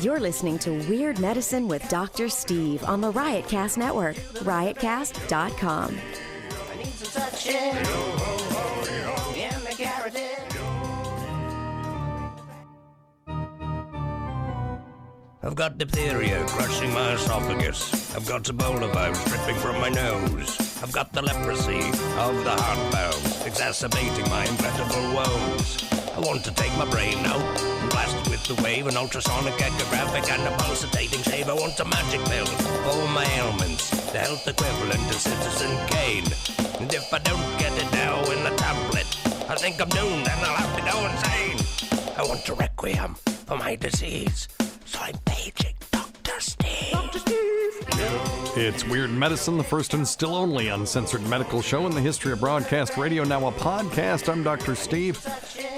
You're listening to Weird Medicine with Dr. Steve on the Riotcast Network, riotcast.com. I need some suction in the carotid. I've got diphtheria crushing my esophagus. I've got Ebola virus dripping from my nose. I've got the leprosy of the heart valve, exacerbating my incredible woes. I want to take my brain out and blast it with the wave, an ultrasonic, echographic, and a pulsating shave. I want a magic pill for all my ailments, the health equivalent of Citizen Kane. And if I don't get it now in the tablet, I think I'm doomed and I'll have to go insane. I want a requiem for my disease, so I'm paging Dr. Steve. Dr. Steve. It's Weird Medicine, the first and still only uncensored medical show in the history of broadcast radio, now a podcast. I'm Dr. Steve.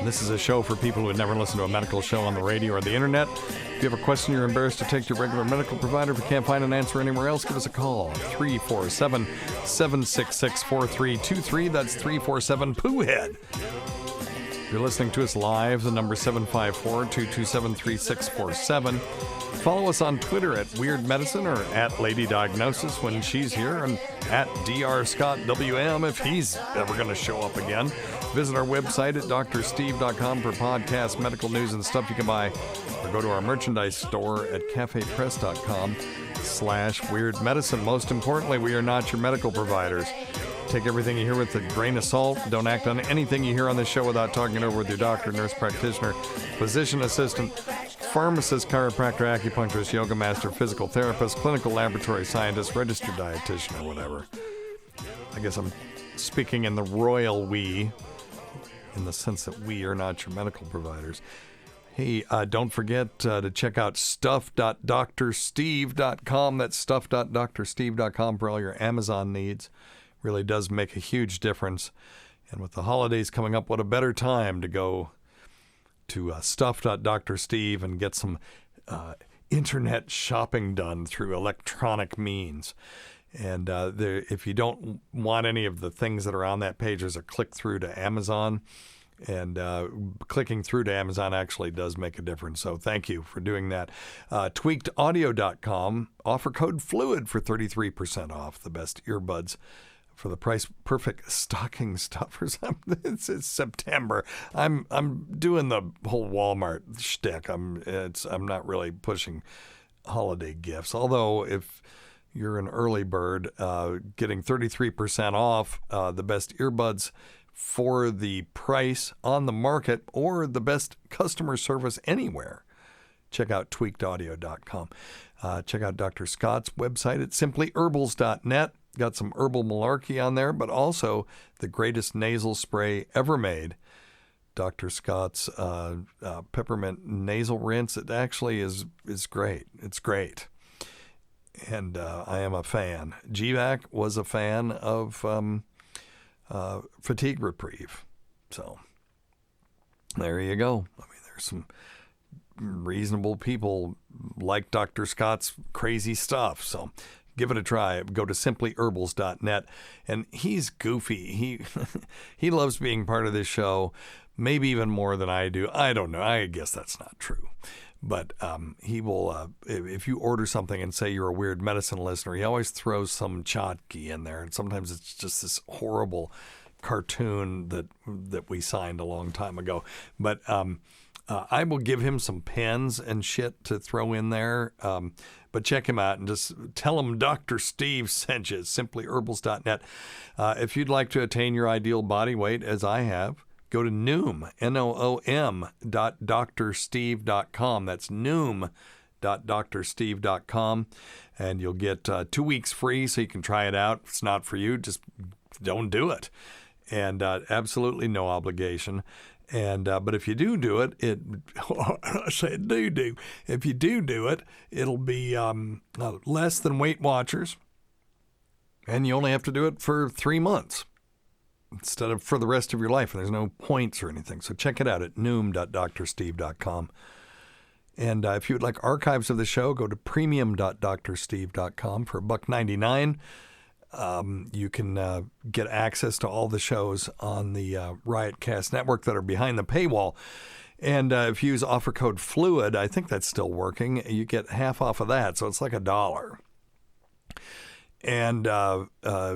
This is a show for people who had never listened to a medical show on the radio or the internet. If you have a question you're embarrassed to take to your regular medical provider, if you can't find an answer anywhere else, give us a call. 347-766-4323. That's 347-POOHEAD. If you're listening to us live, the number 754-227-3647. Follow us on Twitter at Weird Medicine or at Lady Diagnosis when she's here, and at Dr. Scott WM if he's ever going to show up again. Visit our website at drsteve.com for podcasts, medical news, and stuff you can buy, or go to our merchandise store at cafepress.com/Weird Medicine. Most importantly, we are not your medical providers. Take everything you hear with a grain of salt. Don't act on anything you hear on this show without talking it over with your doctor, nurse practitioner, physician assistant, pharmacist, chiropractor, acupuncturist, yoga master, physical therapist, clinical laboratory scientist, registered dietitian, or whatever. I guess I'm speaking in the royal we, in the sense that we are not your medical providers. Hey, don't forget to check out stuff.drsteve.com. That's stuff.drsteve.com for all your Amazon needs. Really does make a huge difference. And with the holidays coming up, what a better time to go to stuff.drsteve and get some internet shopping done through electronic means. And if you don't want any of the things that are on that page, there's a click through to Amazon. And clicking through to Amazon actually does make a difference. So thank you for doing that. Tweakedaudio.com. Offer code FLUID for 33% off the best earbuds for the price perfect stocking stuffers. It's September. I'm doing the whole Walmart shtick. I'm not really pushing holiday gifts. Although if you're an early bird, getting 33% off the best earbuds for the price on the market or the best customer service anywhere, check out tweakedaudio.com. Check out Dr. Scott's website at simplyherbals.net. Got some herbal malarkey on there, but also the greatest nasal spray ever made. Dr. Scott's peppermint nasal rinse. It actually is great. It's great. And I am a fan. GVAC was a fan of Fatigue Reprieve. So there you go. I mean, there's some reasonable people like Dr. Scott's crazy stuff. So give it a try. Go to simplyherbals.net. And he's goofy. He loves being part of this show, maybe even more than I do. I don't know. I guess that's not true. But he will, if you order something and say you're a Weird Medicine listener, he always throws some tchotchke in there. And sometimes it's just this horrible cartoon that we signed a long time ago. But I will give him some pens and shit to throw in there. But check him out and just tell him Dr. Steve sent you. Simplyherbals.net. If you'd like to attain your ideal body weight, as I have, go to Noom, Noom.drsteve.com. That's Noom.drsteve.com. And you'll get 2 weeks free so you can try it out. If it's not for you, just don't do it. And absolutely no obligation. And but if you do it, I said do. If you do it, it'll be less than Weight Watchers, and you only have to do it for 3 months instead of for the rest of your life. And there's no points or anything. So check it out at noom.drsteve.com. And if you would like archives of the show, go to premium.drsteve.com for $1.99. You can get access to all the shows on the Riotcast network that are behind the paywall. And if you use offer code FLUID, I think that's still working, you get half off of that. So it's like $1. And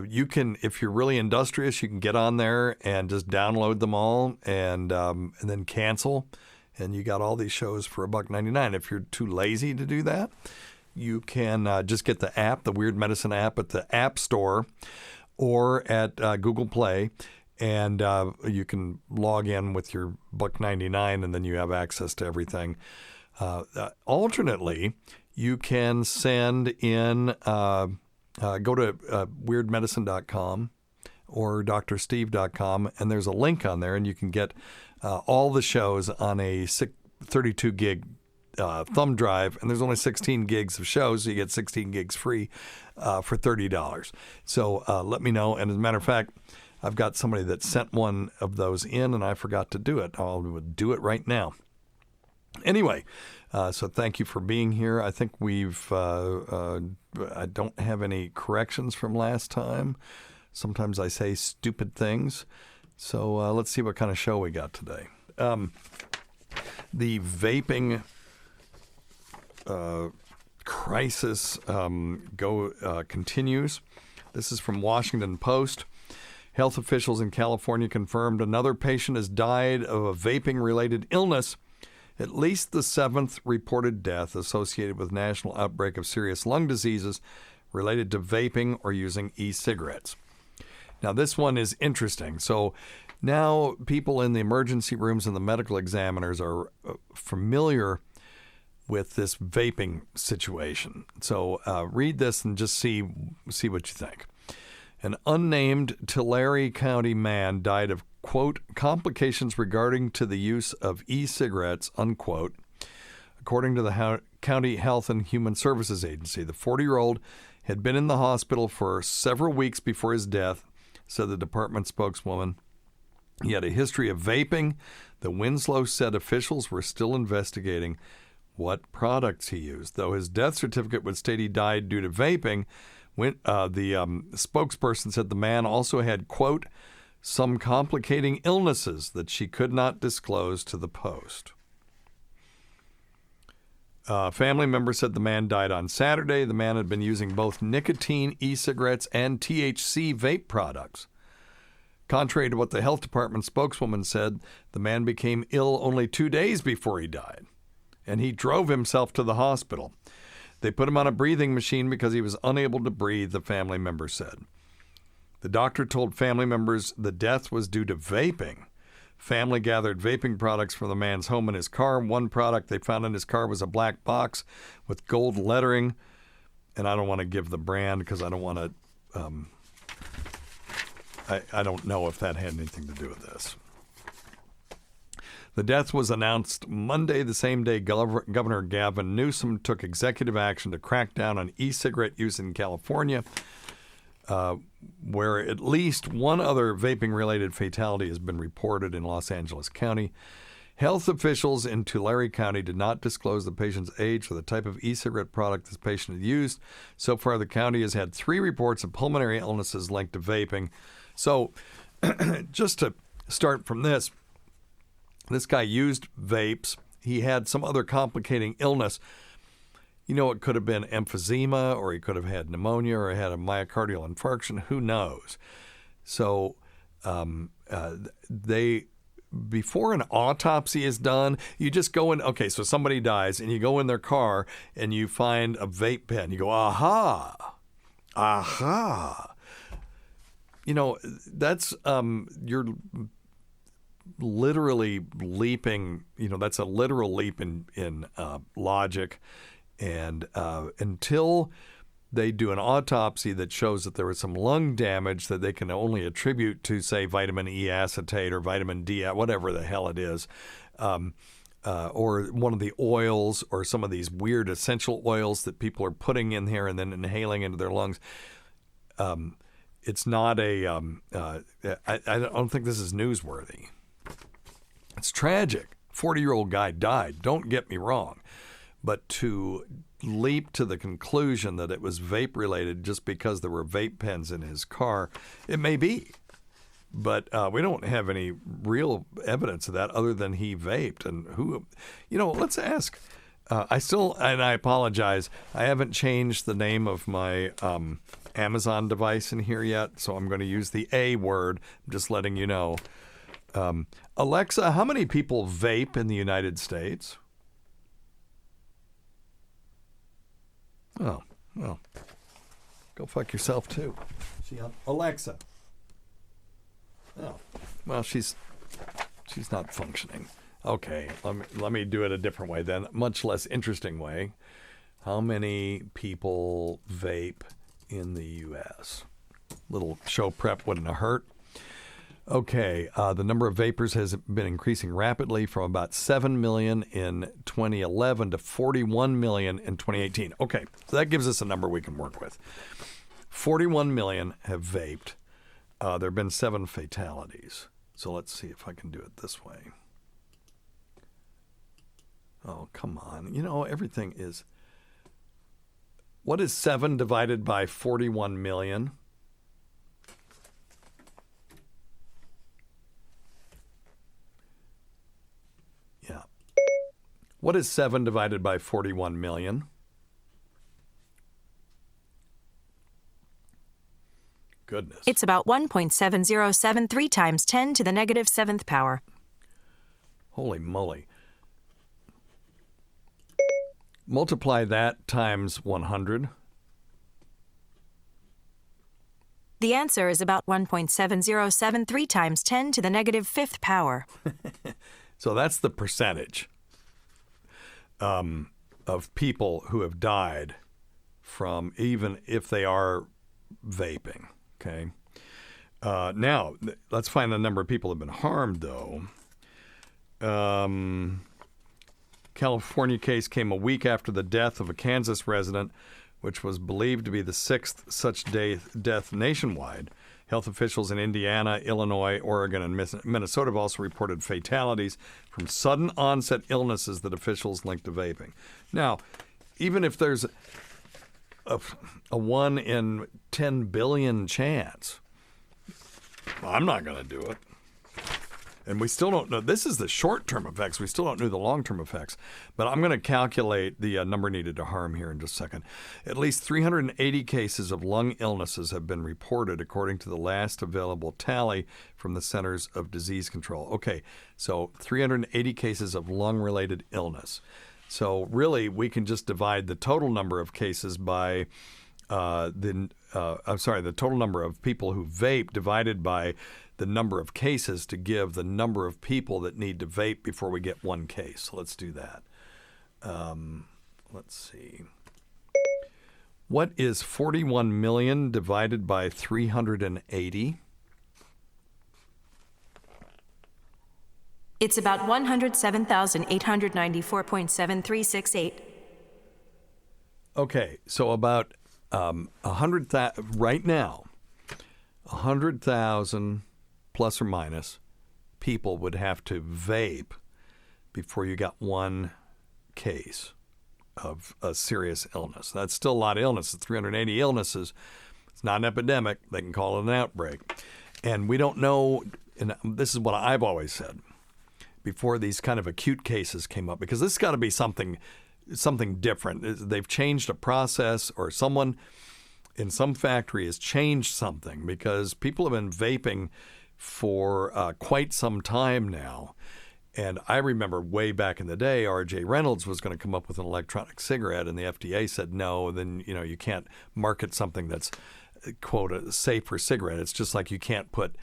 you can, if you're really industrious, you can get on there and just download them all and then cancel. And you got all these shows for $1.99. If you're too lazy to do that, you can just get the app, the Weird Medicine app, at the App Store or at Google Play. And you can log in with your $1.99, and then you have access to everything. Alternately, you can send in, go to weirdmedicine.com or drsteve.com, and there's a link on there, and you can get all the shows on a 32 gig thumb drive, and there's only 16 gigs of shows, so you get 16 gigs free for $30. So let me know. And as a matter of fact, I've got somebody that sent one of those in, and I forgot to do it. I'll do it right now. Anyway, so thank you for being here. I think I don't have any corrections from last time. Sometimes I say stupid things. So let's see what kind of show we got today. The vaping crisis continues. This is from Washington Post. Health officials in California confirmed another patient has died of a vaping-related illness, at least the seventh reported death associated with national outbreak of serious lung diseases related to vaping or using e-cigarettes. Now, this one is interesting. So now people in the emergency rooms and the medical examiners are familiar with this vaping situation. So read this and just see what you think. An unnamed Tulare County man died of, quote, complications regarding to the use of e-cigarettes, unquote, according to the County Health and Human Services Agency. The 40-year-old had been in the hospital for several weeks before his death, said the department spokeswoman. He had a history of vaping. The Winslow said officials were still investigating what products he used. Though his death certificate would state he died due to vaping, the spokesperson said the man also had, quote, some complicating illnesses that she could not disclose to the Post. Family members said the man died on Saturday. The man had been using both nicotine e-cigarettes and THC vape products. Contrary to what the health department spokeswoman said, the man became ill only 2 days before he died, and he drove himself to the hospital. They put him on a breathing machine because he was unable to breathe, the family member said. The doctor told family members the death was due to vaping. Family gathered vaping products from the man's home and his car. One product they found in his car was a black box with gold lettering. And I don't want to give the brand because I don't want to, I don't know if that had anything to do with this. The death was announced Monday, the same day Governor Gavin Newsom took executive action to crack down on e-cigarette use in California, where at least one other vaping-related fatality has been reported in Los Angeles County. Health officials in Tulare County did not disclose the patient's age or the type of e-cigarette product this patient had used. So far, the county has had 3 reports of pulmonary illnesses linked to vaping. So just to start from this guy used vapes. He had some other complicating illness. You know, it could have been emphysema, or he could have had pneumonia, or had a myocardial infarction. Who knows? So before an autopsy is done, you just go in. Okay, so somebody dies, and you go in their car, and you find a vape pen. You go, aha. You know, that's you're literally leaping. You know, that's a literal leap in logic. And until they do an autopsy that shows that there was some lung damage that they can only attribute to, say, vitamin E acetate or vitamin D, whatever the hell it is, or one of the oils or some of these weird essential oils that people are putting in here and then inhaling into their lungs, it's not a I don't think this is newsworthy. It's tragic. 40-year-old guy died. Don't get me wrong. But to leap to the conclusion that it was vape-related just because there were vape pens in his car, it may be. But we don't have any real evidence of that other than he vaped. And who, let's ask. I apologize, I haven't changed the name of my Amazon device in here yet, so I'm going to use the A word. I'm just letting you know. Alexa, how many people vape in the United States? Oh, well, go fuck yourself too. Alexa. Oh, well, she's not functioning. Okay, let me do it a different way then, much less interesting way. How many people vape in the U.S.? Little show prep wouldn't have hurt. Okay, the number of vapors has been increasing rapidly from about 7 million in 2011 to 41 million in 2018. Okay, so that gives us a number we can work with. 41 million have vaped. There have been 7 fatalities. So let's see if I can do it this way. Oh, come on. Everything is... What is 7 divided by 41 million? Yeah. What is 7 divided by 41 million? Goodness. It's about 1.7073 times 10 to the negative 7th power. Holy moly. Multiply that times 100. The answer is about 1.7073 times 10 to the negative 5th power. So that's the percentage of people who have died from, even if they are vaping. Okay. Now, let's find the number of people who have been harmed, though. California case came a week after the death of a Kansas resident, which was believed to be the 6th such death nationwide. Health officials in Indiana, Illinois, Oregon, and Minnesota have also reported fatalities from sudden onset illnesses that officials linked to vaping. Now, even if there's a 1 in 10 billion chance, I'm not going to do it. And we still don't know. This is the short-term effects. We still don't know the long-term effects. But I'm going to calculate the number needed to harm here in just a second. At least 380 cases of lung illnesses have been reported, according to the last available tally from the Centers of Disease Control. Okay, so 380 cases of lung-related illness. So really, we can just divide the total number of cases by the total number of people who vape divided by the number of cases to give the number of people that need to vape before we get 1 case. So let's do that. Let's see. What is 41 million divided by 380? It's about 107,894.7368. Okay, so about 100,000 right now. 100,000 plus or minus people would have to vape before you got 1 case of a serious illness. That's still a lot of illnesses. 380 illnesses. It's not an epidemic. They can call it an outbreak. And we don't know, and this is what I've always said before these kind of acute cases came up, because this has got to be something different. They've changed a process, or someone in some factory has changed something, because people have been vaping for quite some time now. And I remember way back in the day, R.J. Reynolds was going to come up with an electronic cigarette, and the FDA said no. Then you can't market something that's, quote, a safe for cigarette. It's just like you can't put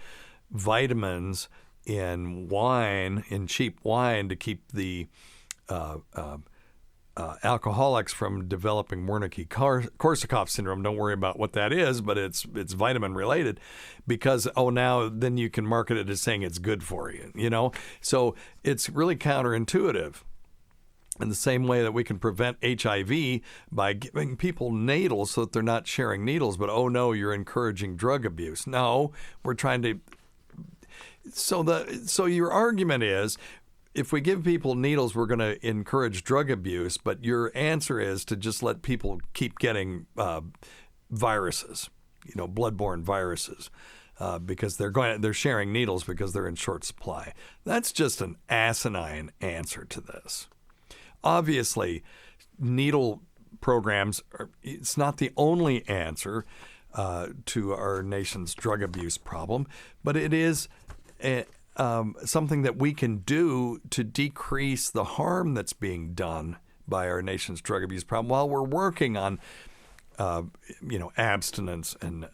vitamins in wine, in cheap wine, to keep the alcoholics from developing Wernicke-Korsakoff syndrome. Don't worry about what that is, but it's vitamin related, because now then you can market it as saying it's good for you, So it's really counterintuitive. In the same way that we can prevent HIV by giving people needles so that they're not sharing needles, but oh no, you're encouraging drug abuse. No, we're trying to. So your argument is, if we give people needles, we're going to encourage drug abuse, but your answer is to just let people keep getting viruses, bloodborne viruses. because they're sharing needles because they're in short supply. That's just an asinine answer to this. Obviously, needle programs it's not the only answer to our nation's drug abuse problem, but it is something that we can do to decrease the harm that's being done by our nation's drug abuse problem while we're working on, abstinence and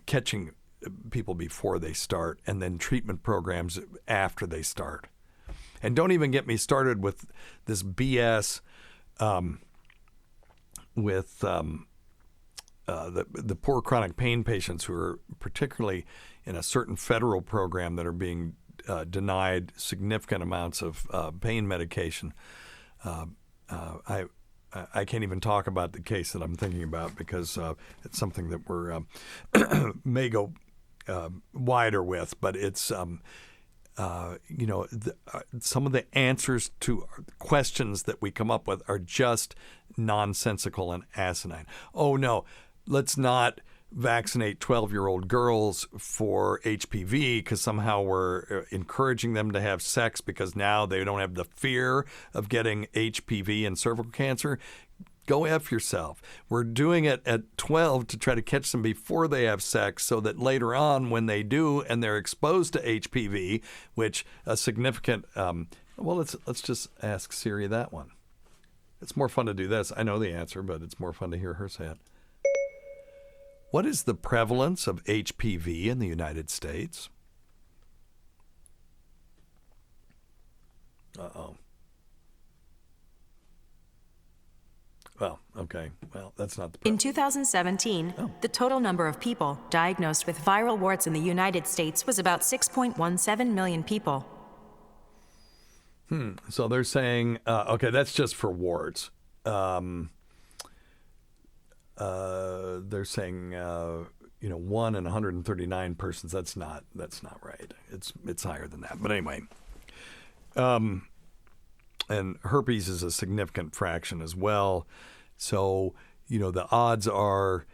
catching people before they start, and then treatment programs after they start. And don't even get me started with this BS with the poor chronic pain patients who are particularly in a certain federal program that are being denied significant amounts of pain medication. I can't even talk about the case that I'm thinking about because it's something that we're may go wider with, but it's some of the answers to questions that we come up with are just nonsensical and asinine. Oh no, let's not vaccinate 12-year-old girls for HPV because somehow we're encouraging them to have sex because now they don't have the fear of getting HPV and cervical cancer. Go F yourself. We're doing it at 12 to try to catch them before they have sex so that later on when they do and they're exposed to HPV, which a significant let's just ask Siri that one. It's more fun to do this. I know the answer, but it's more fun to hear her say it. What is the prevalence of HPV in the United States? Uh-oh. Well, okay. Well, that's not the In 2017, the total number of people diagnosed with viral warts in the United States was about 6.17 million people. So they're saying, okay, that's just for warts. They're saying, 1 in 139 persons. That's not right. It's higher than that. But anyway, and herpes is a significant fraction as well. So, the odds are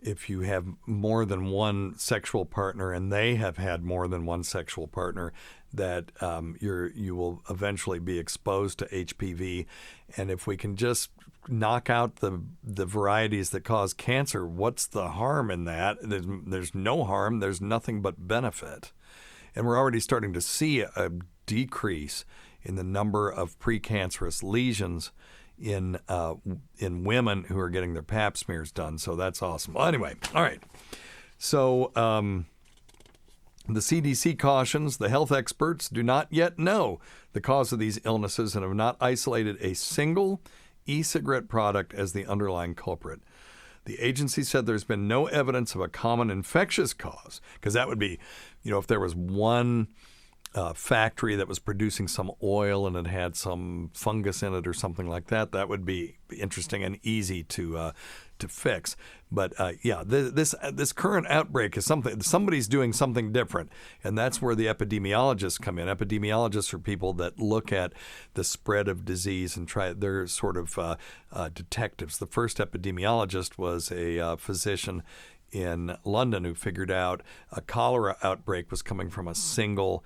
if you have more than one sexual partner and they have had more than one sexual partner, that you will eventually be exposed to HPV. And if we can just knock out the varieties that cause cancer, what's the harm in that? There's no harm. There's nothing but benefit. And we're already starting to see a decrease in the number of precancerous lesions in women who are getting their pap smears done. So that's awesome. Well, anyway, all right. So the CDC cautions the health experts do not yet know the cause of these illnesses and have not isolated a single e-cigarette product as the underlying culprit. The agency said there's been no evidence of a common infectious cause, because that would be, if there was one factory that was producing some oil and it had some fungus in it or something like that, that would be interesting and easy to fix. But this current outbreak is somebody's doing something different, and that's where the epidemiologists come in. Epidemiologists are people that look at the spread of disease and they're sort of detectives. The first epidemiologist was a physician in London who figured out a cholera outbreak was coming from a single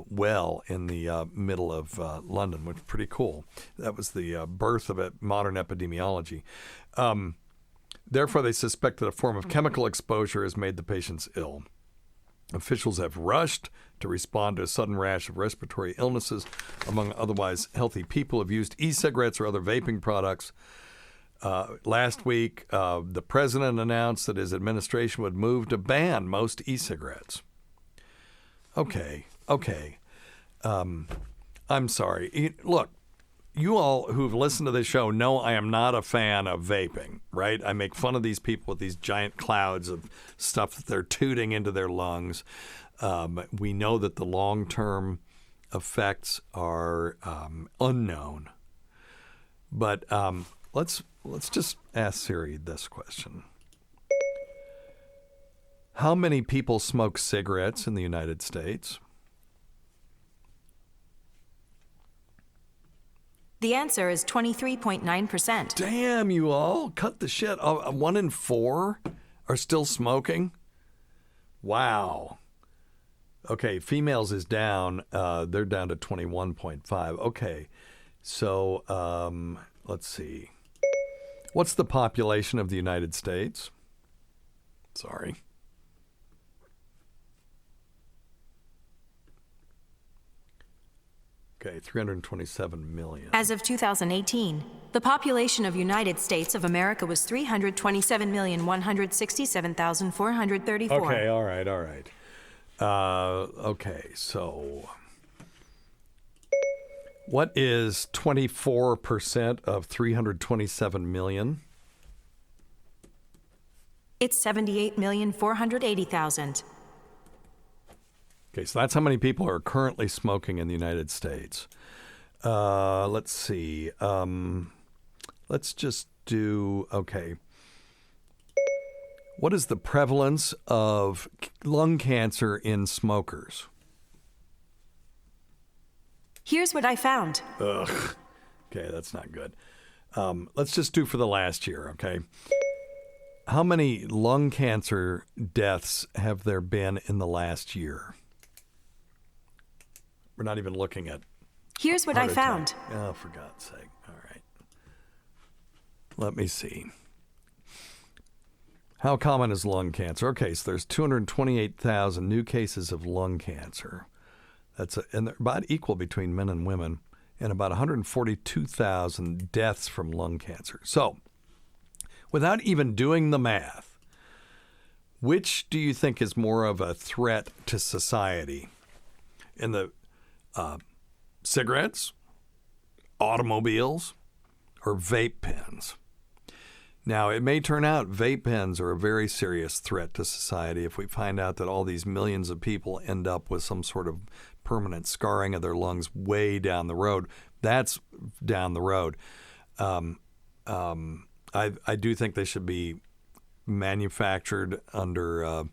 well in the middle of London, which is pretty cool. That was the birth of modern epidemiology. Therefore, they suspect that a form of chemical exposure has made the patients ill. Officials have rushed to respond to a sudden rash of respiratory illnesses among otherwise healthy people who have used e-cigarettes or other vaping products. Last week, the president announced that his administration would move to ban most e-cigarettes. Okay. I'm sorry. Look, you all who've listened to this show know I am not a fan of vaping, right? I make fun of these people with these giant clouds of stuff that they're tooting into their lungs. We know that the long-term effects are unknown. But let's just ask Siri this question. How many people smoke cigarettes in the United States? The answer is 23.9%. Damn, you all. Cut the shit. 1 in 4 are still smoking? Wow. Okay, females is down. They're down to 21.5. Okay, so let's see. What's the population of the United States? Sorry. Okay, 327 million. As of 2018, the population of United States of America was 327,167,434. Okay, all right. Okay, so what is 24% of 327 million? It's 78,480,000. Okay, so that's how many people are currently smoking in the United States. Let's see. Let's just do, okay. What is the prevalence of lung cancer in smokers? Here's what I found. Ugh. Okay, that's not good. Let's just do for the last year, okay? How many lung cancer deaths have there been in the last year? We're not even looking at. Here's what I found. Oh, for God's sake. All right. Let me see. How common is lung cancer? Okay, so there's 228,000 new cases of lung cancer. And they're about equal between men and women, and about 142,000 deaths from lung cancer. So, without even doing the math, which do you think is more of a threat to society? In the cigarettes, automobiles, or vape pens? Now, it may turn out vape pens are a very serious threat to society if we find out that all these millions of people end up with some sort of permanent scarring of their lungs way down the road. That's down the road. I do think they should be manufactured under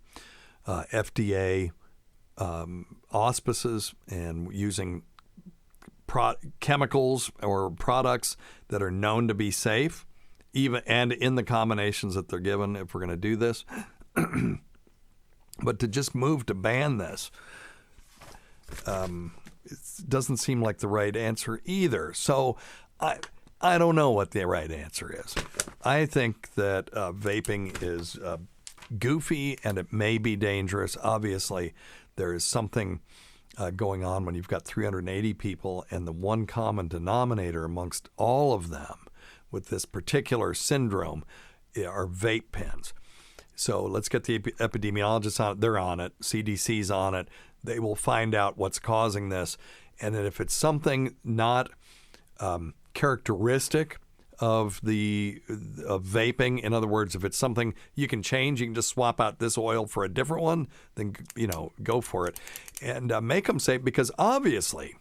FDA auspices and using chemicals or products that are known to be safe, even and in the combinations that they're given if we're going to do this. But to just move to ban this, it doesn't seem like the right answer either. So I don't know what the right answer is. I think that vaping is goofy and it may be dangerous. Obviously, there is something going on when you've got 380 people and the one common denominator amongst all of them with this particular syndrome are vape pens. So let's get the epidemiologists on it. They're on it. CDC's on it. They will find out what's causing this. And then if it's something not characteristic of vaping, in other words, if it's something you can change, you can just swap out this oil for a different one, then go for it and make them safe. Because obviously,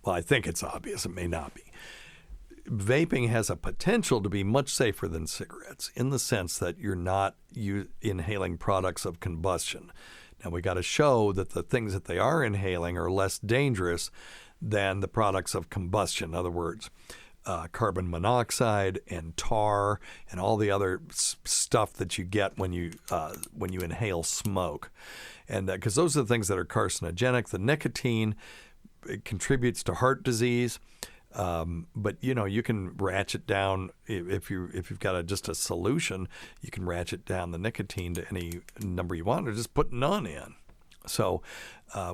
well, I think it's obvious. It may not be. Vaping has a potential to be much safer than cigarettes in the sense that you're not inhaling products of combustion. Now, we got to show that the things that they are inhaling are less dangerous than the products of combustion. In other words, carbon monoxide and tar and all the other stuff that you get when you inhale smoke. And because those are the things that are carcinogenic. The nicotine, it contributes to heart disease. But you can ratchet down if you've got just a solution. You can ratchet down the nicotine to any number you want, or just put none in. So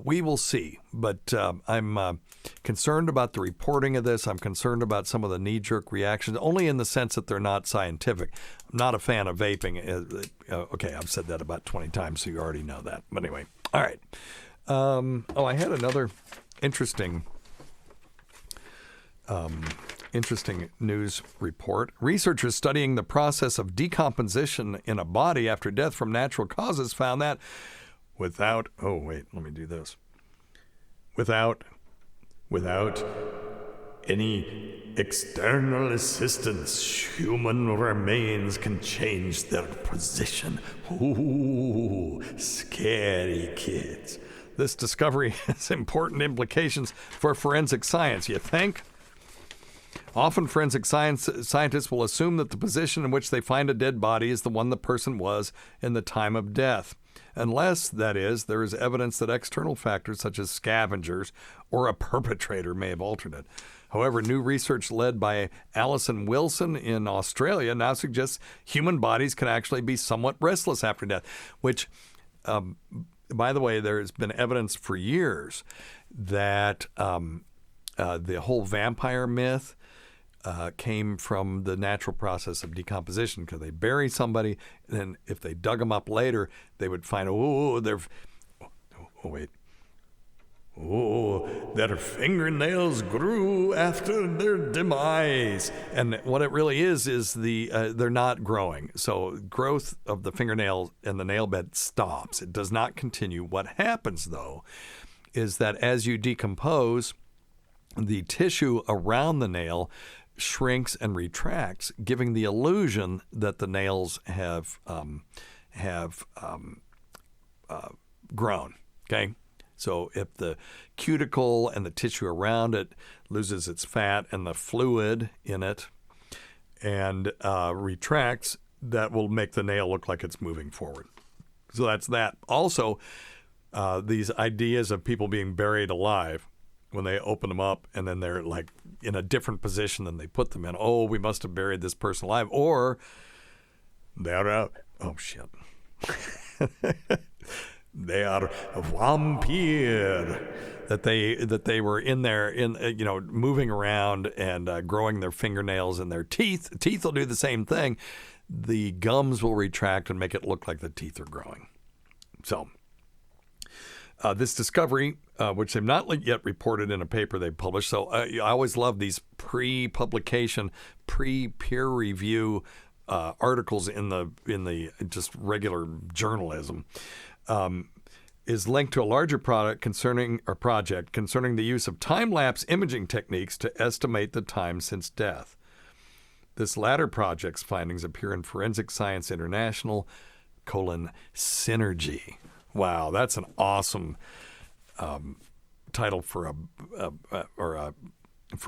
we will see. But I'm concerned about the reporting of this. I'm concerned about some of the knee-jerk reactions, only in the sense that they're not scientific. I'm not a fan of vaping. Okay, I've said that about 20 times, so you already know that. But anyway, all right. I had another interesting news report. Researchers studying the process of decomposition in a body after death from natural causes found that without any external assistance, human remains can change their position. Ooh, scary kids. This discovery has important implications for forensic science, you think? Often forensic scientists will assume that the position in which they find a dead body is the one the person was in the time of death. unless, that is, there is evidence that external factors such as scavengers or a perpetrator may have altered it. However, new research led by Alison Wilson in Australia now suggests human bodies can actually be somewhat restless after death, which, by the way, there's been evidence for years that the whole vampire myth came from the natural process of decomposition, because they bury somebody, and then if they dug them up later, they would find, their fingernails grew after their demise. And what it really is they're not growing. So growth of the fingernail and the nail bed stops. It does not continue. What happens, though, is that as you decompose, the tissue around the nail shrinks and retracts, giving the illusion that the nails have grown. Okay, so if the cuticle and the tissue around it loses its fat and the fluid in it and retracts, that will make the nail look like it's moving forward. So that's that. Also, these ideas of people being buried alive, when they open them up and then they're like in a different position than they put them in. Oh, we must have buried this person alive. Or they're oh shit. They are a vampire. That they were in there, moving around and growing their fingernails and their teeth. Teeth will do the same thing. The gums will retract and make it look like the teeth are growing. So this discovery, which they've not yet reported in a paper they published. So I always love these pre-publication, pre-peer review articles in the just regular journalism. Is linked to a larger project concerning the use of time-lapse imaging techniques to estimate the time since death. This latter project's findings appear in Forensic Science International, Synergy. Wow, that's an awesome title for a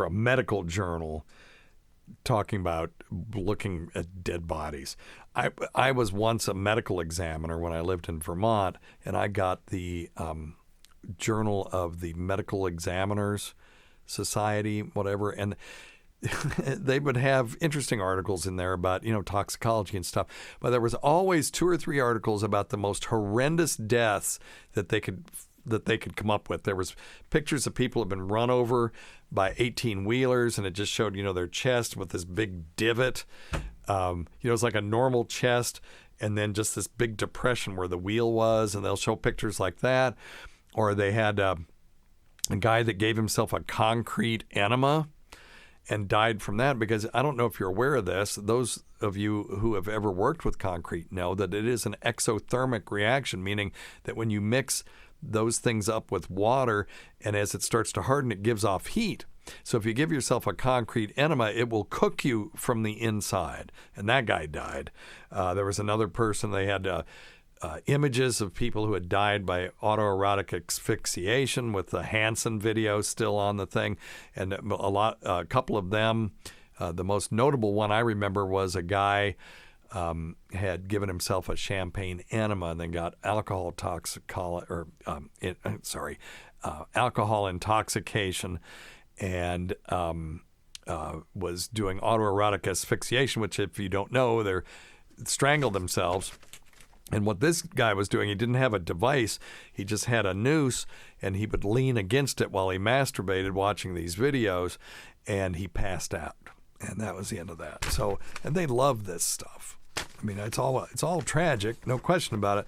medical journal talking about looking at dead bodies. I was once a medical examiner when I lived in Vermont, and I got the Journal of the Medical Examiners Society, whatever, and they would have interesting articles in there about, toxicology and stuff. But there was always 2 or 3 articles about the most horrendous deaths that they could come up with. There was pictures of people who had been run over by 18-wheelers, and it just showed, their chest with this big divot. It's like a normal chest, and then just this big depression where the wheel was, and they'll show pictures like that. Or they had a guy that gave himself a concrete enema and died from that, because I don't know if you're aware of this. Those of you who have ever worked with concrete know that it is an exothermic reaction, meaning that when you mix those things up with water, and as it starts to harden, it gives off heat. So if you give yourself a concrete enema, it will cook you from the inside. And that guy died. There was another person, they had images of people who had died by autoerotic asphyxiation with the Hansen video still on the thing. And a couple of them, the most notable one I remember was a guy had given himself a champagne enema and then got alcohol intoxication and was doing autoerotic asphyxiation, which, if you don't know, they strangled themselves. And what this guy was doing, he didn't have a device. He just had a noose, and he would lean against it while he masturbated watching these videos, and he passed out. And that was the end of that. So, and they love this stuff. I mean, it's all tragic, no question about it.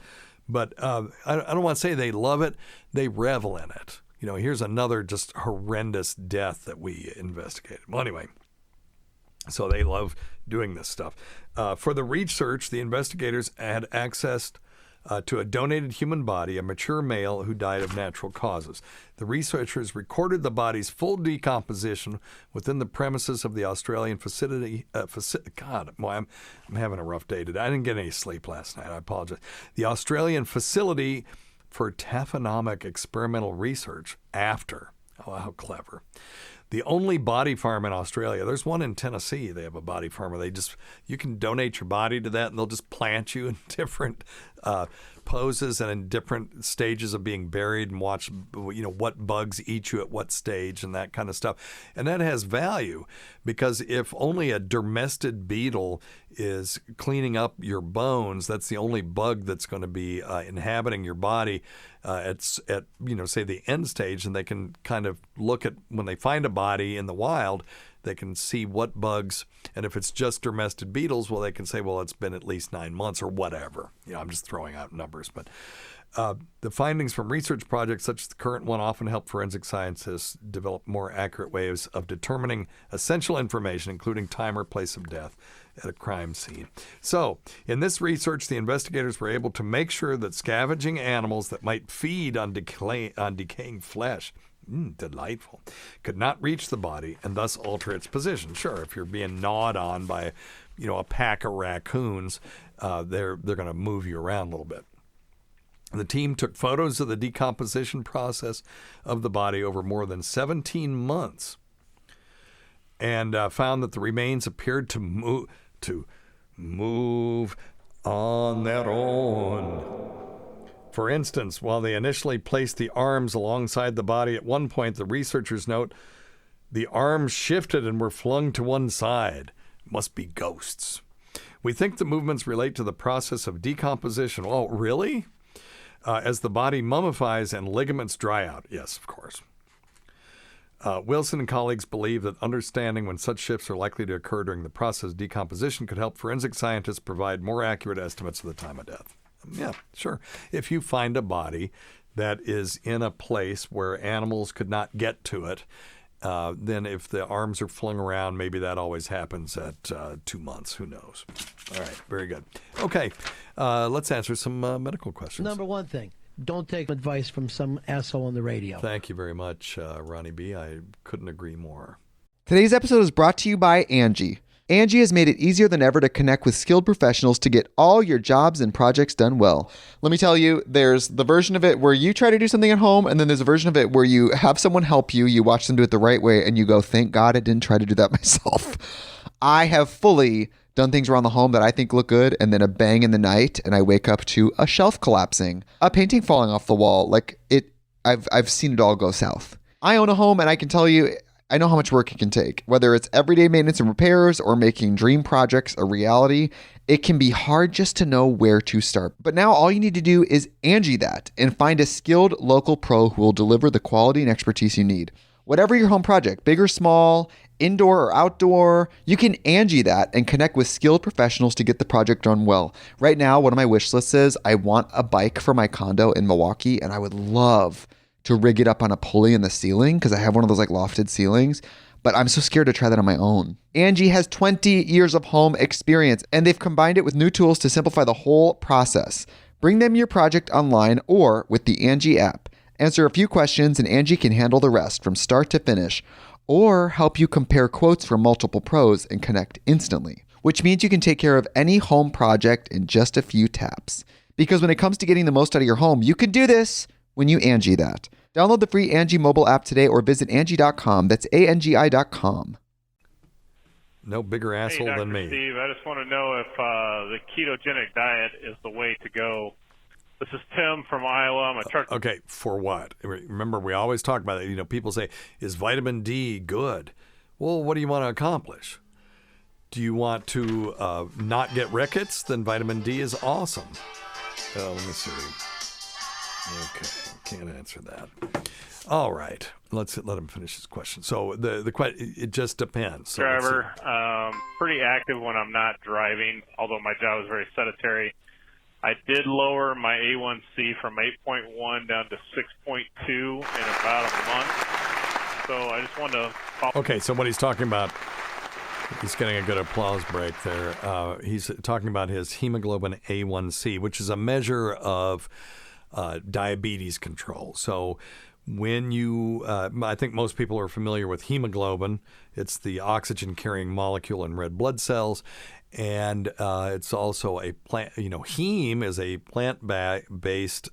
But I don't want to say they love it. They revel in it. Here's another just horrendous death that we investigated. Well, anyway, so they love doing this stuff. For the research, the investigators had accessed to a donated human body, a mature male who died of natural causes. The researchers recorded the body's full decomposition within the premises of the Australian facility. God, boy, I'm having a rough day today. I didn't get any sleep last night. I apologize. The Australian Facility for Taphonomic Experimental Research after. Oh, how clever. The only body farm in Australia, there's one in Tennessee, they have a body farm where you can donate your body to that, and they'll just plant you in different poses and in different stages of being buried, and watch, what bugs eat you at what stage and that kind of stuff. And that has value, because if only a dermestid beetle is cleaning up your bones, that's the only bug that's going to be inhabiting your body at say the end stage, and they can kind of look at, when they find a body in the wild, they can see what bugs, and if it's just dermestid beetles, well, they can say, well, it's been at least 9 months or whatever. I'm just throwing out numbers. But the findings from research projects such as the current one often help forensic scientists develop more accurate ways of determining essential information, including time or place of death at a crime scene. So, in this research, the investigators were able to make sure that scavenging animals that might feed on decaying flesh, delightful, could not reach the body and thus alter its position. Sure, if you're being gnawed on by, a pack of raccoons, they're going to move you around a little bit. The team took photos of the decomposition process of the body over more than 17 months and found that the remains appeared to move on their own. For instance, while they initially placed the arms alongside the body, at one point, the researchers note, the arms shifted and were flung to one side. Must be ghosts. We think the movements relate to the process of decomposition. Oh, really? As the body mummifies and ligaments dry out. Yes, of course. Wilson and colleagues believe that understanding when such shifts are likely to occur during the process of decomposition could help forensic scientists provide more accurate estimates of the time of death. Yeah, sure. If you find a body that is in a place where animals could not get to it, then if the arms are flung around, maybe that always happens at 2 months. Who knows? All right, very good. Okay, let's answer some medical questions. Number one thing, don't take advice from some asshole on the radio. Thank you very much, Ronnie B. I couldn't agree more. Today's episode is brought to you by Angie. Angie has made it easier than ever to connect with skilled professionals to get all your jobs and projects done well. Let me tell you, there's the version of it where you try to do something at home, and then there's a version of it where you have someone help you, you watch them do it the right way, and you go, thank God I didn't try to do that myself. I have fully done things around the home that I think look good, and then a bang in the night, and I wake up to a shelf collapsing, a painting falling off the wall. I've seen it all go south. I own a home, and I can tell you, I know how much work it can take. Whether it's everyday maintenance and repairs or making dream projects a reality, it can be hard just to know where to start. But now all you need to do is Angie that and find a skilled local pro who will deliver the quality and expertise you need. Whatever your home project, big or small, indoor or outdoor, you can Angie that and connect with skilled professionals to get the project done well. Right now, one of my wish lists is I want a bike for my condo in Milwaukee, and I would love to rig it up on a pulley in the ceiling because I have one of those lofted ceilings, but I'm so scared to try that on my own. Angie has 20 years of home experience, and they've combined it with new tools to simplify the whole process. Bring them your project online or with the Angie app. Answer a few questions and Angie can handle the rest from start to finish, or help you compare quotes from multiple pros and connect instantly, which means you can take care of any home project in just a few taps. Because when it comes to getting the most out of your home, you can do this when you Angie that. Download the free Angie mobile app today or visit Angie.com. That's ANGI.com. No bigger asshole than me. Steve, I just want to know if the ketogenic diet is the way to go. This is Tim from Iowa. I'm a truck. Okay, for what? Remember, we always talk about it. People say, is vitamin D good? Well, what do you want to accomplish? Do you want to not get rickets? Then vitamin D is awesome. Let me see. Okay, can't answer that. All right, let him finish his question. So the question, it just depends. So driver, pretty active when I'm not driving, although my job is very sedentary. I did lower my A1C from 8.1 down to 6.2 in about a month. So I just wanted to follow. Okay, so what he's talking about, he's getting a good applause break there. He's talking about his hemoglobin A1C, which is a measure of diabetes control. So when you, I think most people are familiar with hemoglobin. It's the oxygen-carrying molecule in red blood cells, and it's also a plant. Heme is a plant-based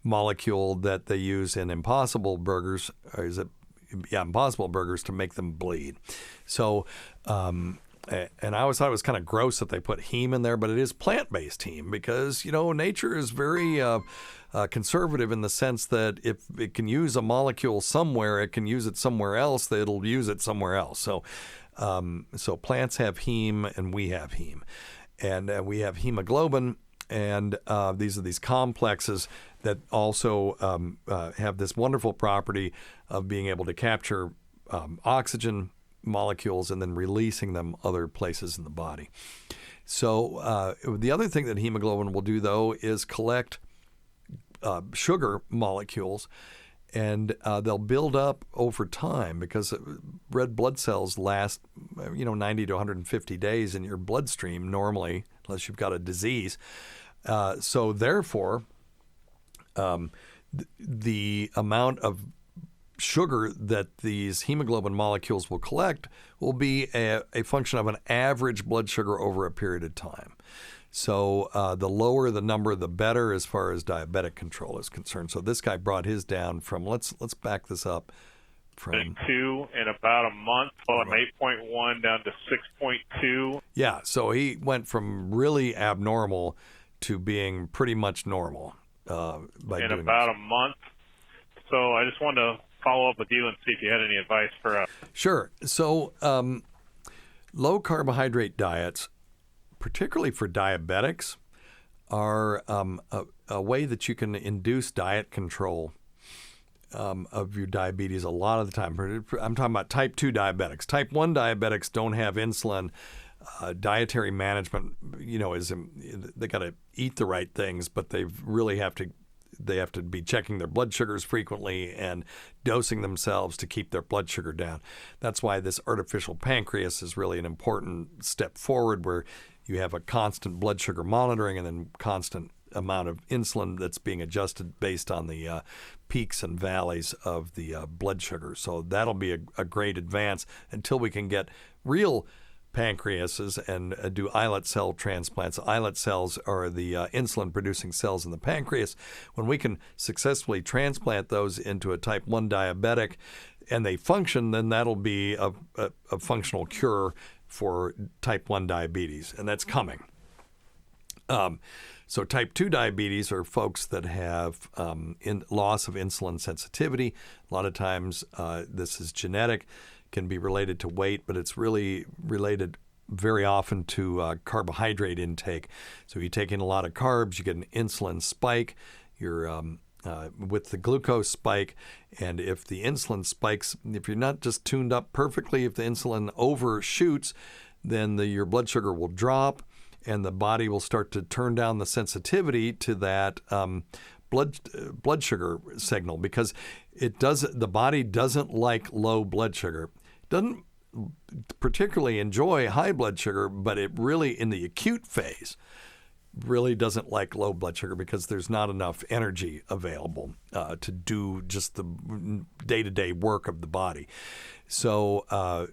molecule that they use in Impossible Burgers. Or is it? Yeah, Impossible Burgers to make them bleed. So And I always thought it was kind of gross that they put heme in there, but it is plant-based heme because, nature is very conservative in the sense that if it can use a molecule somewhere, it can use it somewhere else, that it'll use it somewhere else. So plants have heme and we have heme. And we have hemoglobin, and these are these complexes that also have this wonderful property of being able to capture oxygen molecules and then releasing them other places in the body. So the other thing that hemoglobin will do, though, is collect sugar molecules, and they'll build up over time because red blood cells last 90 to 150 days in your bloodstream normally, unless you've got a disease. So therefore, the amount of sugar that these hemoglobin molecules will collect will be a function of an average blood sugar over a period of time. So the lower the number, the better as far as diabetic control is concerned. So this guy brought his down from, let's back this up, from 2 in about a month, from 8.1 down to 6.2. Yeah, so he went from really abnormal to being pretty much normal by in doing about this. a month. So I just wanted to follow up with you and see if you had any advice for us. Sure. So low carbohydrate diets, particularly for diabetics, are a way that you can induce diet control of your diabetes a lot of the time. I'm talking about type 2 diabetics. Type 1 diabetics don't have insulin. Dietary management, is they got to eat the right things, but they have to be checking their blood sugars frequently and dosing themselves to keep their blood sugar down. That's why this artificial pancreas is really an important step forward, where you have a constant blood sugar monitoring and then constant amount of insulin that's being adjusted based on the peaks and valleys of the blood sugar. So that'll be a great advance until we can get real pancreases and do islet cell transplants. Islet cells are the insulin-producing cells in the pancreas. When we can successfully transplant those into a type 1 diabetic and they function, then that'll be a functional cure for type 1 diabetes, and that's coming. So type 2 diabetes are folks that have loss of insulin sensitivity. A lot of times this is genetic, can be related to weight, but it's really related very often to carbohydrate intake. So you take in a lot of carbs, you get an insulin spike. You're with the glucose spike, and if the insulin spikes, if you're not just tuned up perfectly, if the insulin overshoots, then your blood sugar will drop, and the body will start to turn down the sensitivity to that blood sugar signal, because the body doesn't like low blood sugar. It doesn't particularly enjoy high blood sugar, but it really, in the acute phase, really doesn't like low blood sugar because there's not enough energy available to do just the day-to-day work of the body. So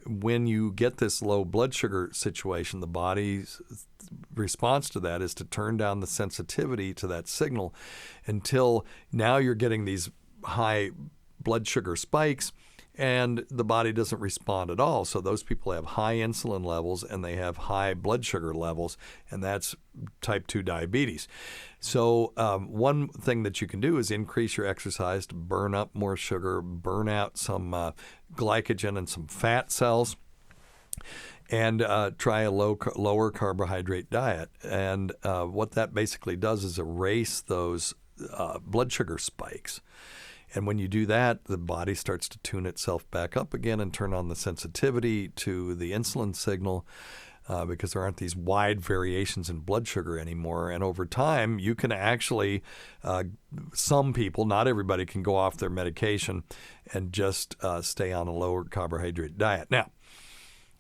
when you get this low blood sugar situation, the body's response to that is to turn down the sensitivity to that signal until now you're getting these high blood sugar spikes, and the body doesn't respond at all. So those people have high insulin levels and they have high blood sugar levels, and that's type 2 diabetes. So one thing that you can do is increase your exercise to burn up more sugar, burn out some glycogen and some fat cells, and try a lower carbohydrate diet. And what that basically does is erase those blood sugar spikes. And when you do that, the body starts to tune itself back up again and turn on the sensitivity to the insulin signal, because there aren't these wide variations in blood sugar anymore. And over time, you can actually, some people, not everybody, can go off their medication and just stay on a lower carbohydrate diet. Now,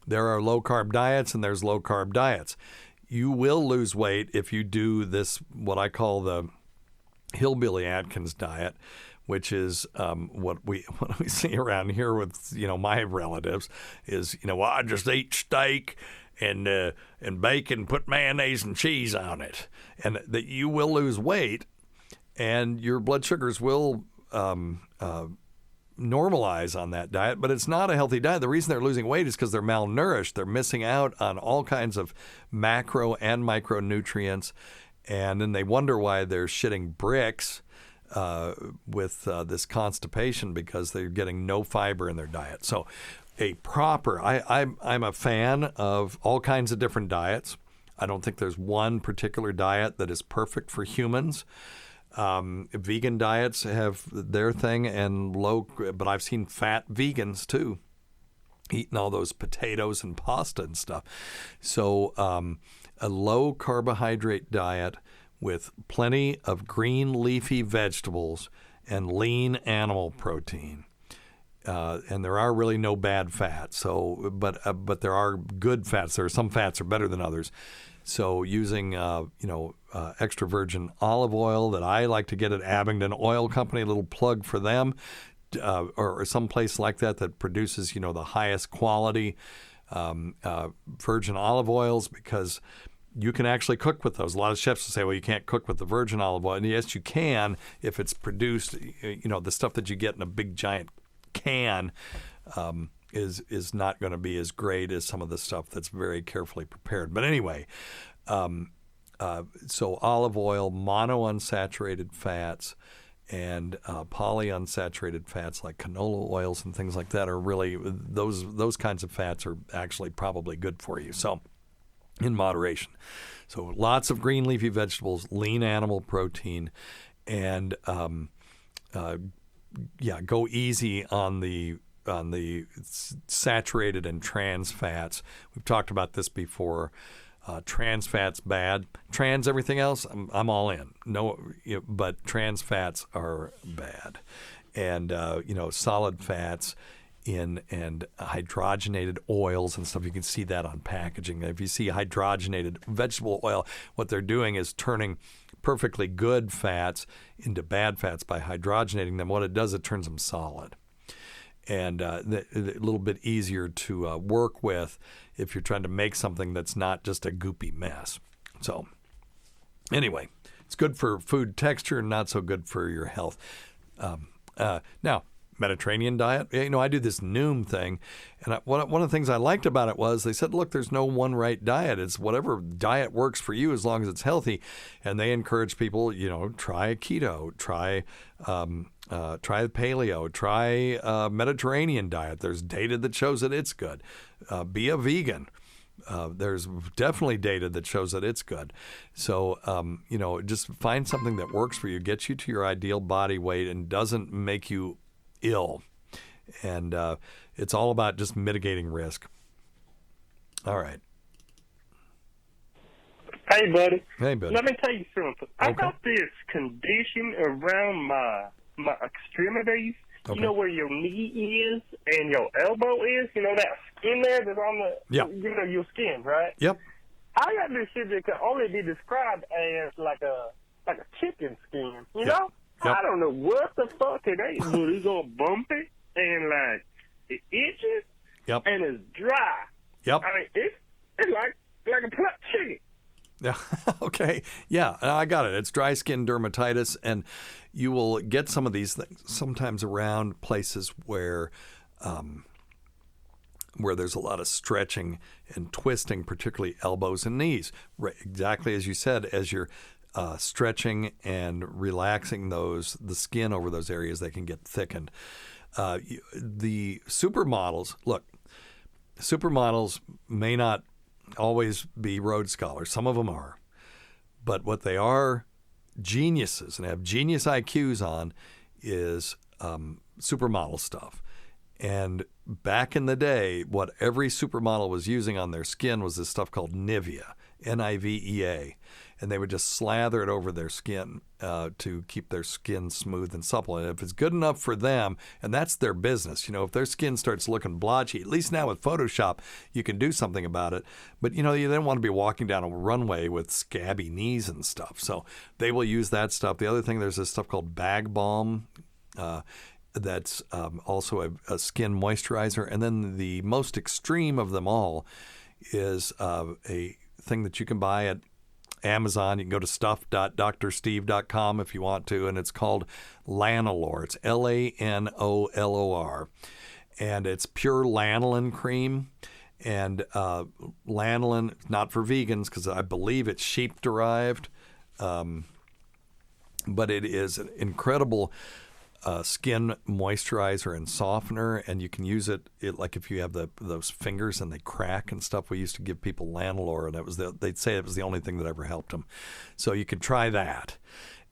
there are low-carb diets and there's low-carb diets. You will lose weight if you do this, what I call the Hillbilly Atkins diet, which is what we see around here with my relatives is well, I just eat steak and bacon, put mayonnaise and cheese on it, and that you will lose weight and your blood sugars will normalize on that diet, but it's not a healthy diet. The reason they're losing weight is because they're malnourished. They're missing out on all kinds of macro and micronutrients, and then they wonder why they're shitting bricks with this constipation because they're getting no fiber in their diet. So I'm a fan of all kinds of different diets. I don't think there's one particular diet that is perfect for humans. Vegan diets have their thing, and but I've seen fat vegans too, eating all those potatoes and pasta and stuff. So a low carbohydrate diet with plenty of green leafy vegetables and lean animal protein. And there are really no bad fats. So, but there are good fats. There are some fats are better than others. So using extra virgin olive oil that I like to get at Abingdon Oil Company, a little plug for them, or some place like that produces the highest quality virgin olive oils, because you can actually cook with those. A lot of chefs will say, well, you can't cook with the virgin olive oil. And yes, you can if it's produced, the stuff that you get in a big giant can is not going to be as great as some of the stuff that's very carefully prepared. But anyway, so olive oil, monounsaturated fats, and polyunsaturated fats like canola oils and things like that are really, those kinds of fats are actually probably good for you. So in moderation. So lots of green leafy vegetables, lean animal protein, and go easy on the saturated and trans fats. We've talked about this before. Trans fats bad. Trans everything else, I'm all in. No, but trans fats are bad, and solid fats and hydrogenated oils and stuff. You can see that on packaging. If you see hydrogenated vegetable oil, what they're doing is turning perfectly good fats into bad fats by hydrogenating them. What it does, it turns them solid, and a little bit easier to work with if you're trying to make something that's not just a goopy mess. So anyway, it's good for food texture and not so good for your health. Now, Mediterranean diet, I do this Noom thing, and one of the things I liked about it was they said, look, there's no one right diet. It's whatever diet works for you as long as it's healthy. And they encourage people, try keto, try paleo, try Mediterranean diet. There's data that shows that it's good. Be a vegan. There's definitely data that shows that it's good. So, just find something that works for you, gets you to your ideal body weight, and doesn't make you ill. And it's all about just mitigating risk. All right. Hey, buddy. Hey, buddy. Let me tell you something. I got this condition around my extremities. Okay. You know where your knee is and your elbow is? That skin there that's on the, your skin, right? Yep. I got this shit that can only be described as like a chicken skin, you know? Yep. I don't know what the fuck it is, but it's all bumpy and like it itches. Yep. And it's dry. Yep. I mean, it's like a plucked chicken. Yeah. Okay. Yeah, I got it. It's dry skin dermatitis, and you will get some of these things sometimes around places where there's a lot of stretching and twisting, particularly elbows and knees. Right, exactly as you said, as you're stretching and relaxing the skin over those areas, they can get thickened. The supermodels, look, supermodels may not always be Rhodes Scholars. Some of them are. But what they are geniuses and have genius IQs on is supermodel stuff. And back in the day, what every supermodel was using on their skin was this stuff called Nivea, Nivea. And they would just slather it over their skin to keep their skin smooth and supple. And if it's good enough for them, and that's their business, if their skin starts looking blotchy, at least now with Photoshop, you can do something about it. But, you don't want to be walking down a runway with scabby knees and stuff. So they will use that stuff. The other thing, there's this stuff called Bag Balm. That's also a skin moisturizer. And then the most extreme of them all is a thing that you can buy at Amazon. You can go to stuff.drsteve.com if you want to, and it's called Lanolor. It's Lanolor, and it's pure lanolin cream. And lanolin, not for vegans because I believe it's sheep derived, but it is an incredible skin moisturizer and softener, and you can use it like if you have those fingers and they crack and stuff. We used to give people Lanolor, and they'd say it was the only thing that ever helped them. So you could try that.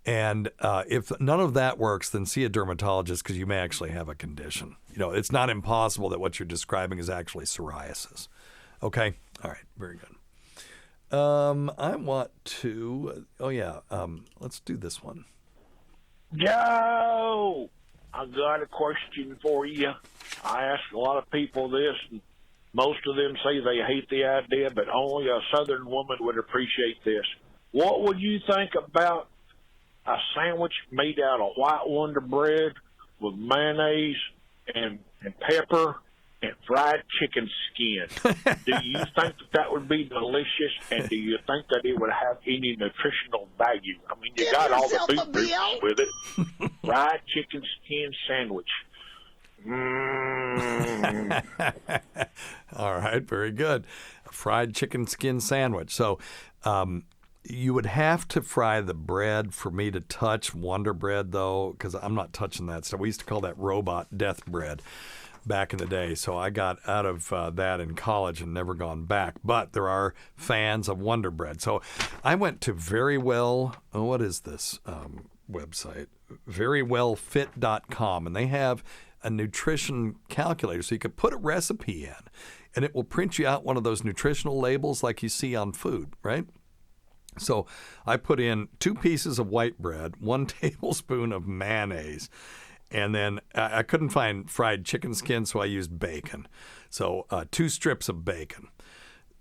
And if none of that works, then see a dermatologist because you may actually have a condition. It's not impossible that what you're describing is actually psoriasis. Okay? All right. Very good. I want to, let's do this one. Joe, I got a question for you. I ask a lot of people this, and most of them say they hate the idea, but only a Southern woman would appreciate this. What would you think about a sandwich made out of white Wonder Bread with mayonnaise and pepper and fried chicken skin? Do you think that would be delicious, and do you think that it would have any nutritional value? I mean, you got all the beef roots with it. Fried chicken skin sandwich. All right, very good. A fried chicken skin sandwich. So you would have to fry the bread for me to touch Wonder Bread, though, because I'm not touching that stuff. We used to call that robot death bread back in the day. So I got out of that in college and never gone back. But there are fans of Wonder Bread. So I went to what is this website? verywellfit.com, and they have a nutrition calculator. So you could put a recipe in, and it will print you out one of those nutritional labels like you see on food, right? So I put in 2 pieces of white bread, 1 tablespoon of mayonnaise, and then I couldn't find fried chicken skin, so I used bacon. So 2 strips of bacon.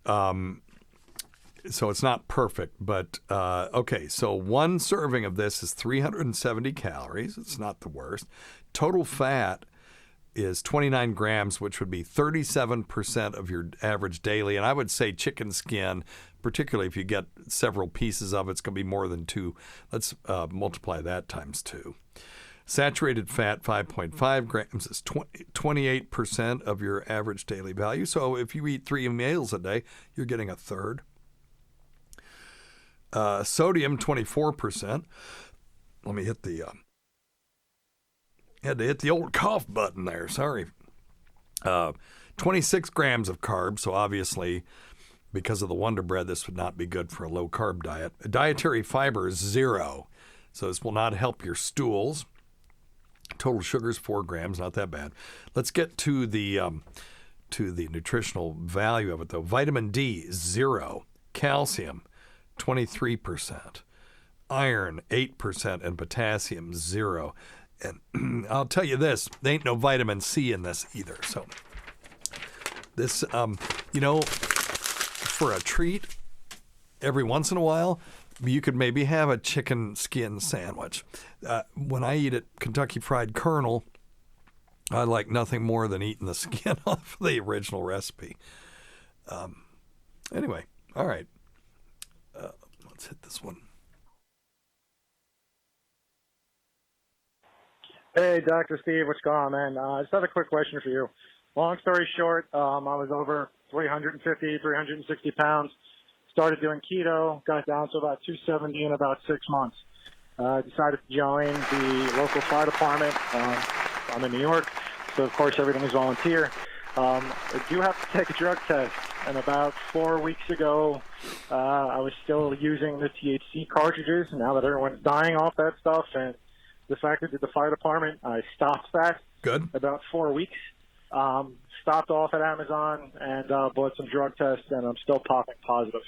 So it's not perfect, but okay. So 1 serving of this is 370 calories. It's not the worst. Total fat is 29 grams, which would be 37% of your average daily. And I would say chicken skin, particularly if you get several pieces of it, it's going to be more than 2. Let's multiply that times 2. Saturated fat, 5.5 grams, is 28% of your average daily value. So if you eat 3 meals a day, you're getting a third. Sodium, 24%. Let me hit the... had to hit the old cough button there. Sorry. 26 grams of carbs. So obviously, because of the Wonder Bread, this would not be good for a low-carb diet. Dietary fiber is 0. So this will not help your stools. Total sugar is 4 grams. Not that bad. Let's get to the nutritional value of it, though. Vitamin D, 0. Calcium, 23%. Iron, 8%. And potassium, 0. And I'll tell you this, there ain't no vitamin C in this either. So this, for a treat, every once in a while, you could maybe have a chicken skin sandwich. When I eat at Kentucky Fried Colonel, I like nothing more than eating the skin off the original recipe. Anyway, all right. Let's hit this one. Hey, Dr. Steve, what's going on, man? I just have a quick question for you. Long story short, I was over 350, 360 pounds, started doing keto, got down to about 270 in about 6 months. Decided to join the local fire department. I'm in New York, so of course everything is volunteer. I do have to take a drug test, and about 4 weeks ago, I was still using the THC cartridges. Now that everyone's dying off that stuff, and the fact that the fire department, I stopped that. Good. About 4 weeks. Stopped off at Amazon and bought some drug tests, and I'm still popping positive.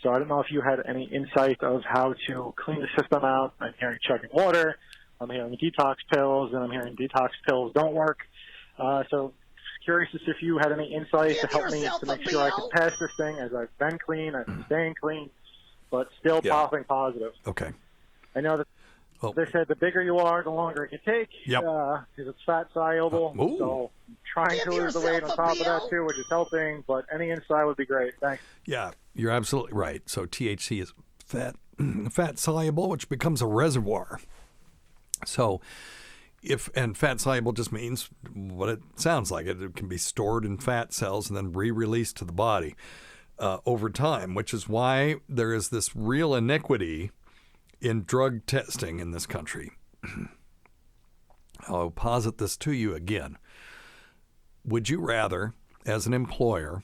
So I don't know if you had any insight of how to clean the system out. I'm hearing chugging water. I'm hearing detox pills, and I'm hearing detox pills don't work. So curious as if you had any insight to help me to make sure I could pass this thing, as I've been clean, I've been staying clean, but still popping positive. Okay. I know that they said the bigger you are, the longer it can take, because it's fat soluble. So trying to lose the weight on top of that too, which is helping. But any insight would be great. Thanks. Yeah, you're absolutely right. So THC is fat soluble, which becomes a reservoir. So fat soluble just means what it sounds like. It can be stored in fat cells and then re-released to the body over time, which is why there is this real iniquity in drug testing in this country. I'll posit this to you again. Would you rather, as an employer,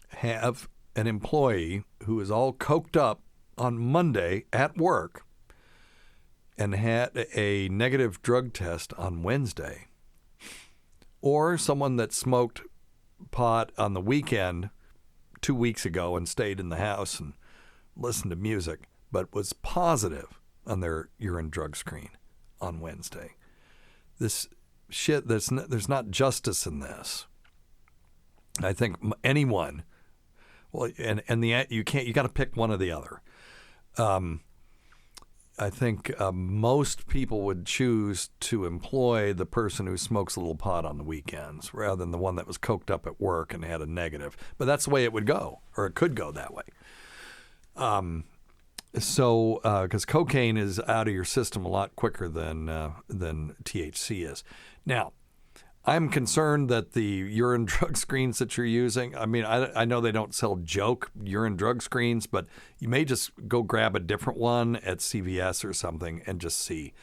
have an employee who is all coked up on Monday at work and had a negative drug test on Wednesday, or someone that smoked pot on the weekend 2 weeks ago and stayed in the house and listened to music, but was positive on their urine drug screen on Wednesday? This shit, there's not justice in this. I think anyone, well, you got to pick one or the other. I think most people would choose to employ the person who smokes a little pot on the weekends rather than the one that was coked up at work and had a negative. But that's the way it would go, or it could go that way. Because cocaine is out of your system a lot quicker than THC is. Now, I'm concerned that the urine drug screens that you're using, I mean, I know they don't sell joke urine drug screens, but you may just go grab a different one at CVS or something and just see.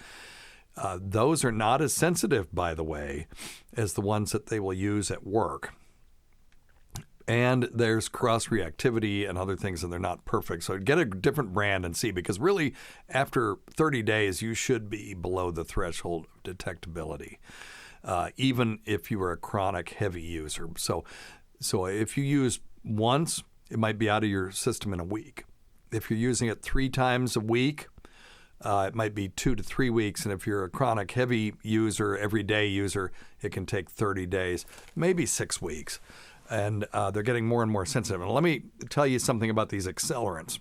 Those are not as sensitive, by the way, as the ones that they will use at work. And there's cross-reactivity and other things, and they're not perfect. So get a different brand and see, because really, after 30 days, you should be below the threshold of detectability. Even if you were a chronic heavy user. So if you use once, it might be out of your system in a week. If you're using it 3 times a week, it might be 2 to 3 weeks. And if you're a chronic heavy user, everyday user, it can take 30 days, maybe 6 weeks. And they're getting more and more sensitive. And let me tell you something about these accelerants,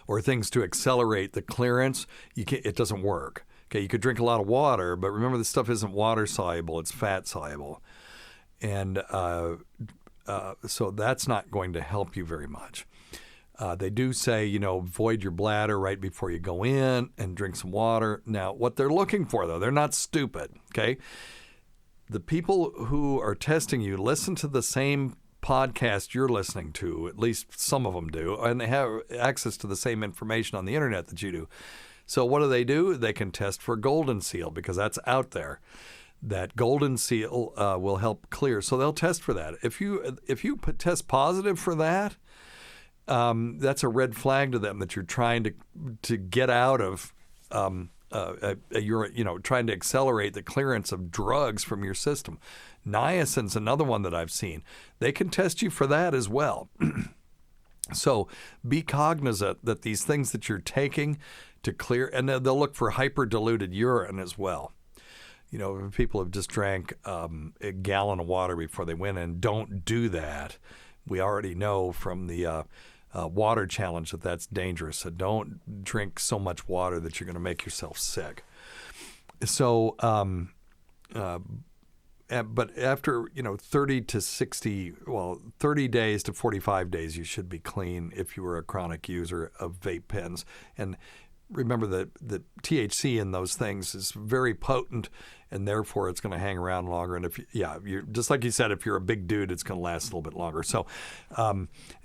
or things to accelerate the clearance. It doesn't work. Okay, you could drink a lot of water, but remember, this stuff isn't water soluble, it's fat soluble. And so that's not going to help you very much. They do say, void your bladder right before you go in and drink some water. Now, what they're looking for, though, they're not stupid, okay? The people who are testing you listen to the same podcast you're listening to, at least some of them do, and they have access to the same information on the internet that you do. So what do? They can test for golden seal, because that's out there. That golden seal will help clear. So they'll test for that. If you test positive for that, that's a red flag to them that you're trying to get out of. You're trying to accelerate the clearance of drugs from your system. Niacin's another one that I've seen. They can test you for that as well. So be cognizant that these things that you're taking to clear, and they'll look for hyper-diluted urine as well. People have just drank a gallon of water before they went in. Don't do that. We already know from the water challenge that that's dangerous. So don't drink so much water that you're going to make yourself sick. So, but after 30 days to 45 days, you should be clean if you were a chronic user of vape pens. And remember that the THC in those things is very potent, and therefore it's going to hang around longer. And you're just like you said, if you're a big dude, it's going to last a little bit longer. So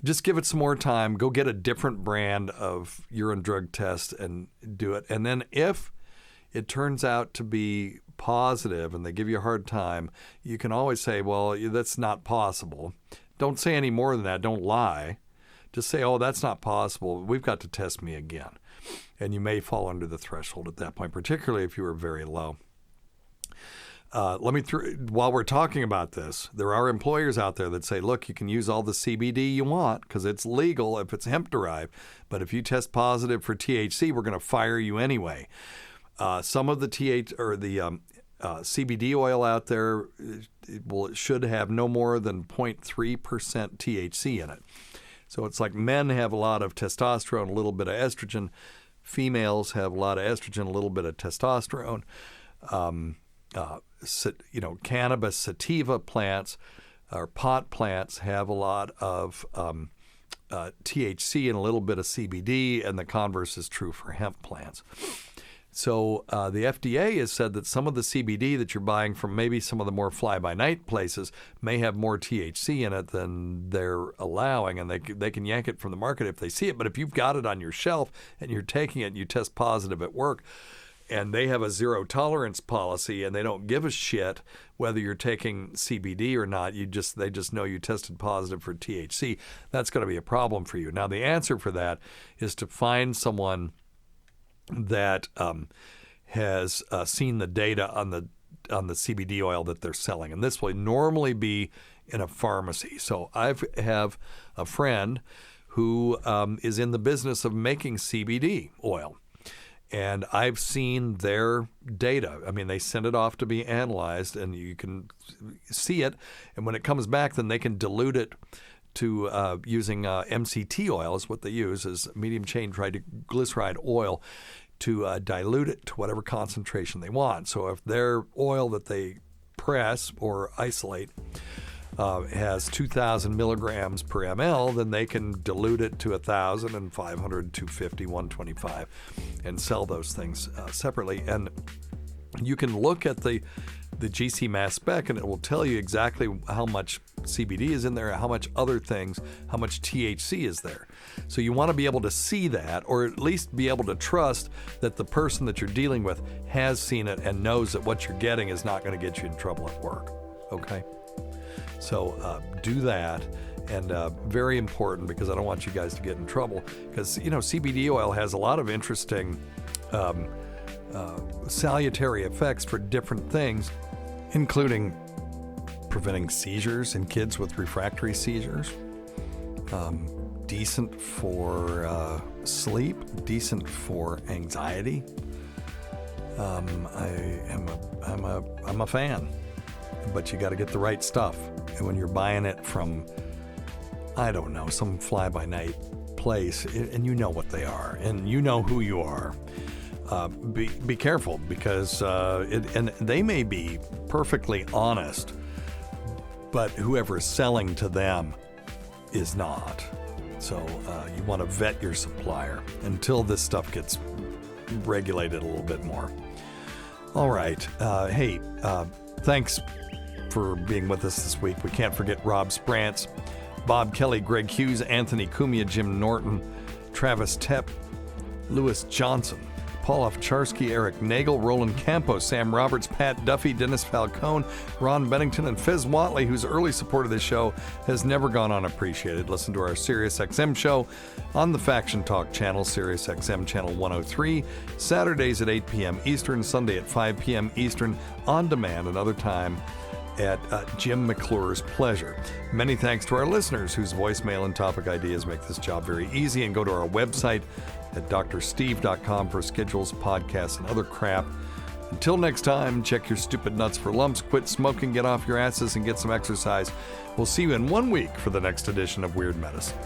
just give it some more time. Go get a different brand of urine drug test and do it. And then if it turns out to be positive and they give you a hard time, you can always say, well, that's not possible. Don't say any more than that. Don't lie. Just say, oh, that's not possible. We've got to test me again. And you may fall under the threshold at that point, particularly if you were very low. While we're talking about this, there are employers out there that say, look, you can use all the CBD you want because it's legal if it's hemp-derived. But if you test positive for THC, we're going to fire you anyway. Some of the CBD oil out there should have no more than 0.3% THC in it. So it's like men have a lot of testosterone, a little bit of estrogen. Females have a lot of estrogen, a little bit of testosterone. Cannabis sativa plants or pot plants have a lot of THC and a little bit of CBD, and the converse is true for hemp plants. So the FDA has said that some of the CBD that you're buying from maybe some of the more fly-by-night places may have more THC in it than they're allowing, and they can yank it from the market if they see it. But if you've got it on your shelf and you're taking it and you test positive at work, and they have a zero tolerance policy and they don't give a shit whether you're taking CBD or not, they just know you tested positive for THC, that's going to be a problem for you. Now, the answer for that is to find someone that has seen the data on the CBD oil that they're selling, and this will normally be in a pharmacy. So I have a friend who is in the business of making CBD oil, and I've seen their data. I mean, they send it off to be analyzed, and you can see it, and when it comes back, then they can dilute it to using MCT oil is what they use, is medium chain triglyceride oil, to dilute it to whatever concentration they want. So if their oil that they press or isolate has 2,000 milligrams per ml, then they can dilute it to 1,000 and 500, 250, 125 and sell those things separately. And you can look at the GC mass spec, and it will tell you exactly how much CBD is in there, how much other things, how much THC is there. So you want to be able to see that, or at least be able to trust that the person that you're dealing with has seen it and knows that what you're getting is not going to get you in trouble at work. Okay? So do that. And very important, because I don't want you guys to get in trouble, because, CBD oil has a lot of interesting salutary effects for different things, including preventing seizures in kids with refractory seizures, decent for sleep, decent for anxiety. I'm a fan, but you got to get the right stuff. And when you're buying it from, I don't know, some fly-by-night place, and you know what they are, and you know who you are, be careful, because and they may be perfectly honest, but whoever is selling to them is not. So you want to vet your supplier until this stuff gets regulated a little bit more. All right. Hey, thanks for being with us this week. We can't forget Rob Sprance, Bob Kelly, Greg Hughes, Anthony Cumia, Jim Norton, Travis Tepp, Lewis Johnson, Paul Ovcharski, Eric Nagel, Roland Campos, Sam Roberts, Pat Duffy, Dennis Falcone, Ron Bennington, and Fez Watley, whose early support of this show has never gone unappreciated. Listen to our SiriusXM show on the Faction Talk channel, SiriusXM channel 103, Saturdays at 8 p.m. Eastern, Sunday at 5 p.m. Eastern, on demand another time at Jim McClure's pleasure. Many thanks to our listeners whose voicemail and topic ideas make this job very easy. And go to our website at drsteve.com for schedules, podcasts, and other crap. Until next time, check your stupid nuts for lumps, quit smoking, get off your asses, and get some exercise. We'll see you in 1 week for the next edition of Weird Medicine.